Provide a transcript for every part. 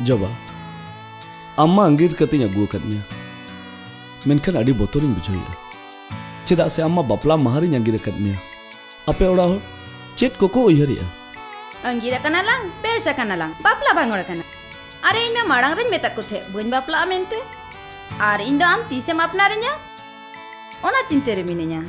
Joba, amma anggir katanya agu akadnya. Menkan adi botorin bujoya. Cedak se amma bapla mahari anggir akadnya. Ape orang chat koko uyhariya. Anggir akana lang, besa akana lang, bapla bangor akana. Are ina marang ren metak kuthe, buin bapla amente. Are inda am tisem apnarenya. Ona cintere minenya.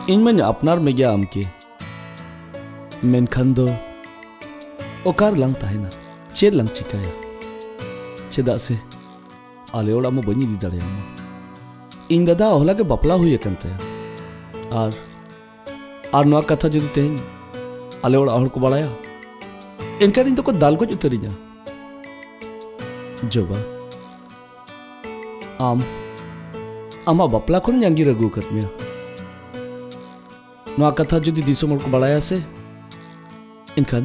इन मन अपनार में गया आमके मेनखान दो ओकार lung ताहेना चेद lung चिकाया चेदा से आले ओड़ा मो बनी दी दाड़े आमा इन दादा ओहला के बपला हुई एकंते आर नवा कथा जदी तेन आले ओड़ा हड़ को बड़ाया इनका इन तो को दाल को उतरी जा जोबा आमा बपला को यांगी रगू कतमिया नवा कथा जुदी दिसोम को बड़ाया से इनखान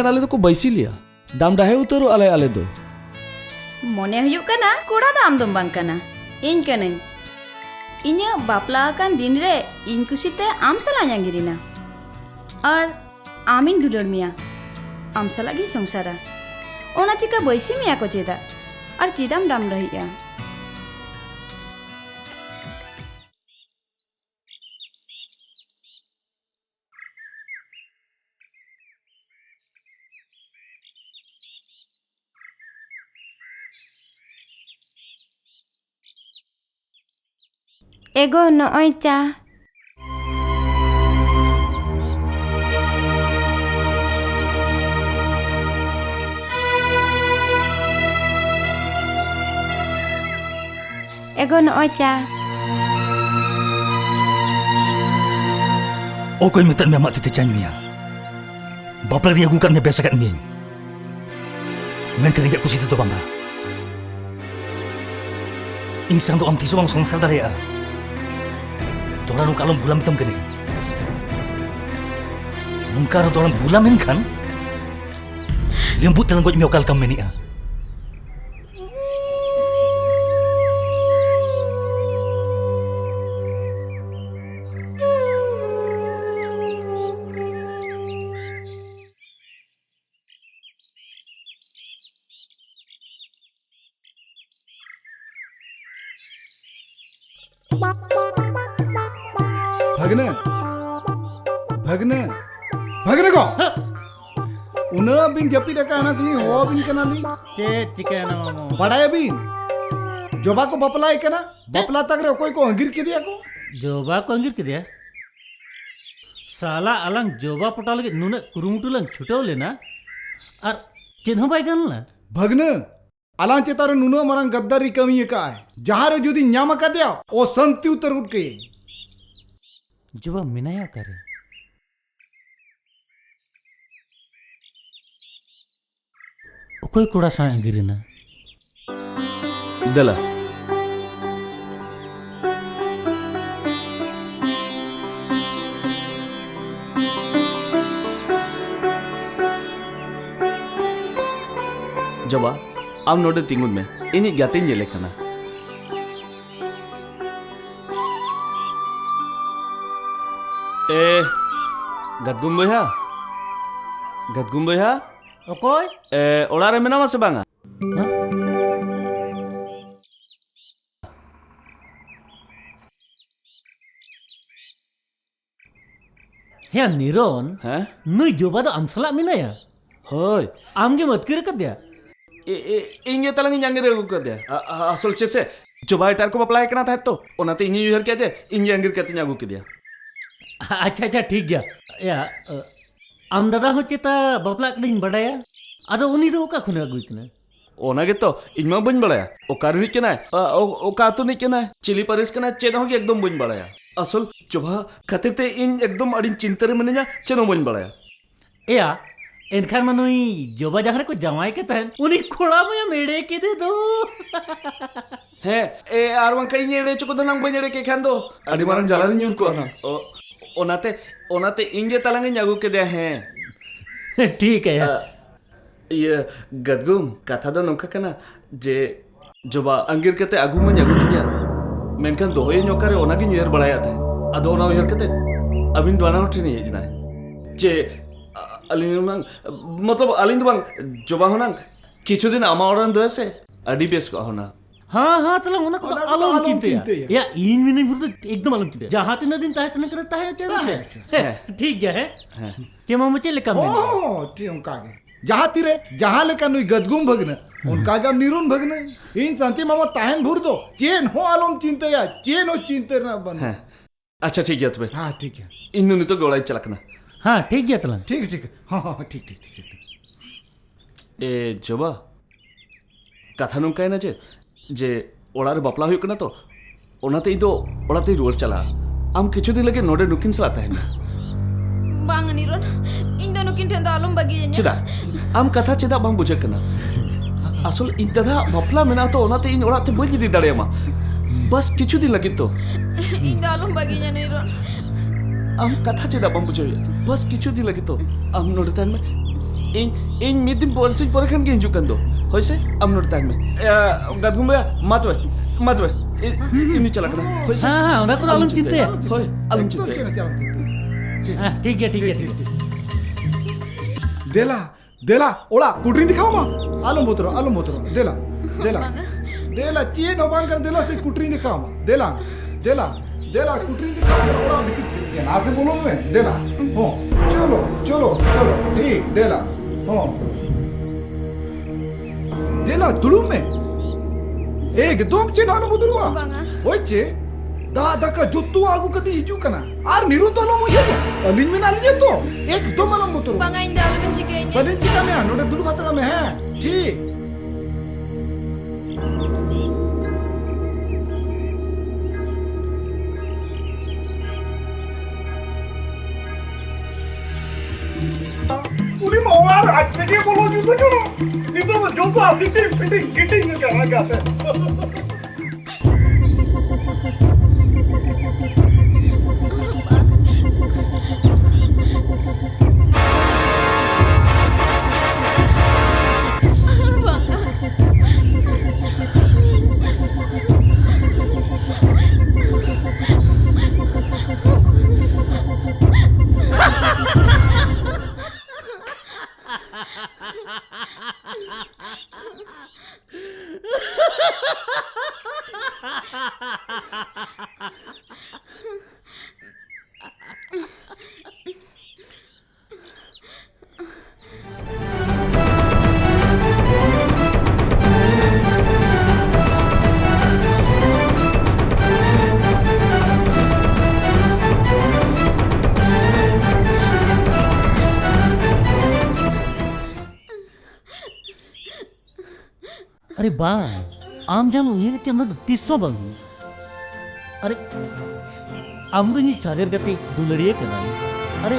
आले तो को बैसी लिया दाम डाहे उतरो आले दो Mone huyuk kana koda da amdom bang kana in kana inya bapla kan din re in kusite am sala nyangirina ar amin dulor mia am sala gi songsara ona chika boisi mia ko cheda ar chidam dam rahiya Ego nooy cha. Ego nooy cha. Okoy metan me amat tite chan mia. Bapla dia gukan me besakan mi. Men kali jak kusita to bangga. Insang do am tiso bang songsar dare a. Orang nu kalau bulam hitam kene. Nungkar orang bulam ini kan? Lembut dalam gua miokal kamu ini ah. भगने को उन्हें बिन जपी डका ना तुनी हो बिन कना ली चे chicken मामो पढ़ाया बिन जोबा को बपला कना बपला तक रे कोई को अंगिर के दिया को जोबा को अंगिर के दिया साला अलंग जोबा पटा लगे नुने कुरुमुटु लंग छुटाव लेना और चिन्ह बाई गन ना भगने अलां चेतारे नुनो मरंग गद्दारी कमी का है जहां रे जुदी न्याम का दिया ओ संति उतर उठ के जोबा मिनाया करे कोई कोड़ा सा अंगिरना दला जबा आम नोडे तिंगुन में इन्हीं ज्ञातिन ये लेखना गदगुम बोया ओकोय ओड़ा रे मेना मासे बांगा हे निरोन हैं नुई जोबा दो अमसला मिनाया होय आमगे मत किर कर दिया इंगे तलंग यांगे रे को दे असल चेचे जोबा इटार को अप्लाई करना था तो ओनाते इंगे यूजर क्या जे इंगे अंगिर कहते न्यागु के दिया अच्छा ठीक गया या आम दादा हो चेता बपला कदिन बड़ाया अदो उनी दो का खुने अगुई कने ओना गे तो इनमा बन बड़ाया ओ कार नहीं केना ओ का तो नहीं केना चिली परिस केना चेना हो एकदम बन बड़ाया असल जोबा खातिर ते इन एकदम अडिन चिंतरे मने냐 चेनो बन बड़ाया या इनखान मनुई जोबा जहां को जमाई के तहन उनी खोड़ा में मेड़े के दे दो है ए आरवन कई नेड़े चको दो नंग बनेड़े के खान दो अडी मारन जाला न्यूर को ना ओनाते इंगे तलंगे न्यागु के दे हैं ठीक है ये गदगुम कथा दो नोका कना जे जोबा अंगीर कते आगू में आगू किया मेनखान दोहे नोकारे ओनागी न्यूयर बढ़ाया था अदो ओना उयर कते अबिन दोना उठे नहीं है जे अलिन बांग मतलब अलिन बांग जोबा होना किछु दिन आमा औरन दोए से अडी बेस को होना हाँ हाँ तलांग उना को उना को आलम आलम चिंते चिंते या इन मिनट भर एकदम आलम चिंते जहाँ तीन दिन ताहे सने करता है क्या विषय ठीक गया है के मामू चले कम ओ टी उनका के जहाँ तीरे जहाँ लेका नुई गदगुम भगने उनका गम निरुन भगने इन संति मामा ताहन भूर दो चेन हो आलम चिंते या चेन हो चिंते ना बन अच्छा ठीक है तुम्हें हाँ ठीक है इन तो गोलाई चलकना हाँ ठीक गया तलांग ठीक है हाँ हाँ ठीक ठीक ठीक ठीक ए जोबा कथा नोंका है ना जे ओड़ारे बापला हुई कना तो ओनाते इदो ओड़ाते रुआर चला आम किछु दिन लगे नोडे नुकिन सलाता है बांग निरोन इन दोनों किन ठेंदा आलम बगी चेदा आम कथा चेदा बांग बुझे कना असल इन दादा बापला मेना तो ओनाते इन ओड़ाते बई जिदी दाड़े मा बस किछु दिन लगे तो इन आलम बगी निरोन आम कथा चेदा बांग बुझे बस किछु दिन लगे तो आम नोडे तान में इन मिद दिन परसिज पर खान के हिजु कन दो होइसे आम नोडे तान में गदगुम मतवे इन चला कना होइसे हाँ हाँ उना को आलम चिंते होय आलम चिंते हाँ ठीक है ठीक है ठीक है देला देला ओड़ा कुटरी दिखाओ माँ आलम बोतरो देला देला देला चेन होबान कर देला से कुटरी दिखाओ माँ देला देला देला कुटरी दिखाओ ओड़ा भीतर से ना से बोलो मैं देला हो चलो चलो चलो ठीक देला हो देला दुलुम में एकदम चेन आलम बोतरुआ ओए चे दादा का जुत्तू आगू कति हिजू कना आर निरुन तो आलम उहिया अलिन में नाली तो एकदम आलम बोतरु बांगा इन आलम चिके इन बलिन चिका में नोडे दुल भातरा में है ठीक पूरी मवार आज के बोलो जी तो नहीं तो जो तो आती थी फिटिंग में क्या जाते अरे बा आम जाम ये के अंदर 300 बंग अरे आम तो नहीं सागर गति दुलड़िए के ना अरे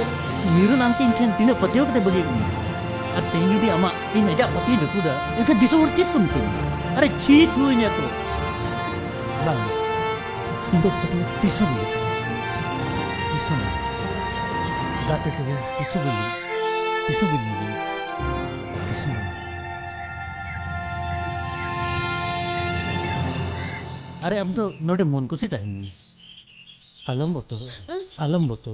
नीरो नाम के इंसान तीन पतियों के बगे अब तेनी भी आमा इन अजा पति दुकुदा इनका दिसो वर्ती तुम अरे चीत हुई ने तो बा इन दो पति 300 गाते से 300 अरे अब तो नोटे मन कुछ टाइम आलम बोतो